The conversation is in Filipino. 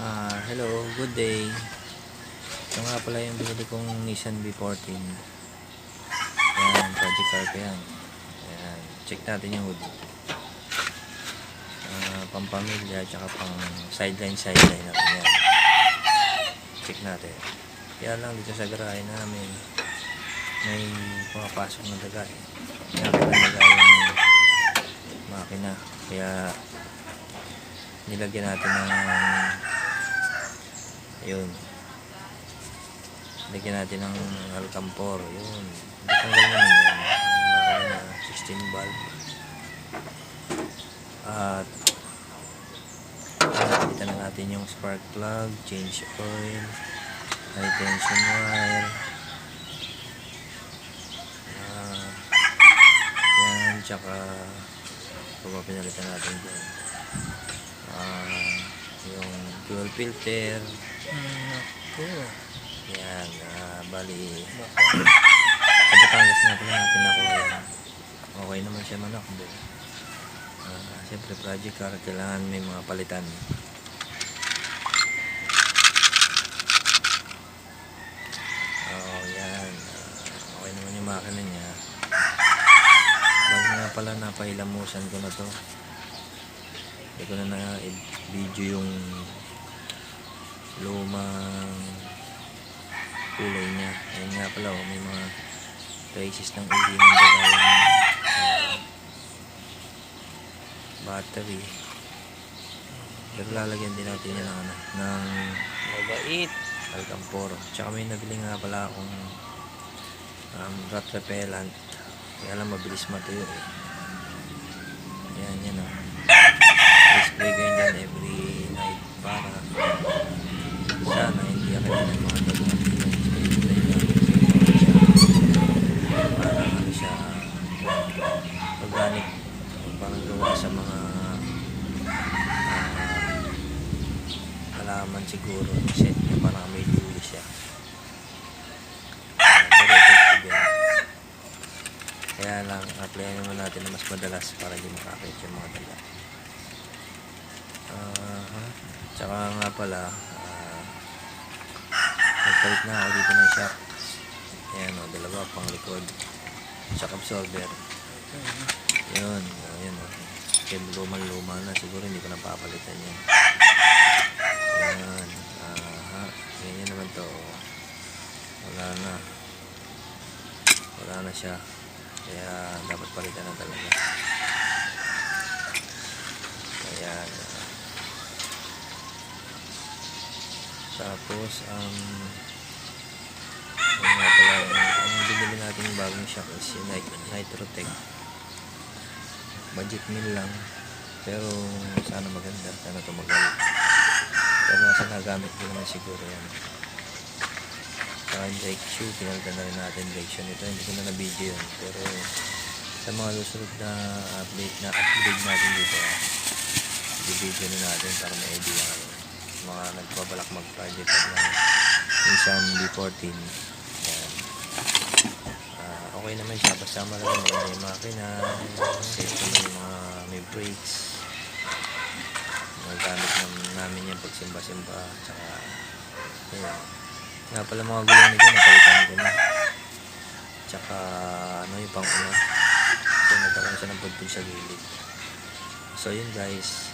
Hello, good day. Ito nga pala yung binili kong Nissan B14. Ayan, project car ko yan. Ayan, check natin yung hood. Pampamilya, tsaka pang sideline natin yan. Check natin. Kaya lang dito sa garahe namin, may pumapasok na daga eh. Nakita daga yung makina. Kaya nilagyan natin ng yun, lagyan natin ng alcampor. Yun, ditanggal naman yan. Makina 16 valve. At palitan na natin yung spark plug, change oil, high tension wire. Yan, tsaka pinalitan natin dyan yung fuel filter. Yan, bali Batangas nga pala natin ako. Okay naman siya manakbo. Siyempre project car, kailangan may mga palitan. Yan, okay naman yung makina niya. Bali nga pala napailamusan ko na to. Hindi ko na video yung lumang kulay niya. Ayun nga pala, may mga traces ng ihi ng dalawang battery. Pero lalagyan din natin yan ng mabait alcampor. Tsaka may nabili nga pala akong rat repellent. Kaya lang mabilis matuyo eh. Yan spray ko yun dyan every night para sana hindi ako ng mga dagong para ano siya organic, parang gawa sa mga halaman siguro. Set niya parang may duli siya. Very effective yan. Kaya lang apply naman natin na mas madalas para hindi makakit yung mga dala. Tsaka nga pala nagpalit na ako dito ng shock. Ayan o, dalawa pang likod, shock absorber. Yun, ayan o, kaya luma na, siguro hindi ko napapalitan yan. Ayan, ganyan naman to. Wala na siya, kaya dapat palitan na talaga. Ayan. Tapos ang binili natin yung bagong shock is yung Nitrotech. Budget meal lang, pero sana maganda, sana tumagal. Pero nasa nagamit din naman siguro yan. Saka yung brake shoe, pinalitan na rin natin brake shoe nito. Hindi ko na na-video yun, pero sa mga susunod na upgrade natin dito, i-video na natin para may idea kayo. Mga nagpabalak mag-project ng Nissan B14. Ayan. Okay naman siya, basta maganda yung makina, safe naman yung mga may brakes. Nagamit namin yung pagsimba-simba. Tsaka ayan. Nga pala mga gulong nito, napalitan ko na. Tsaka yung pang-una, so nagkaroon siya ng pudpud sa gilid. So yun guys,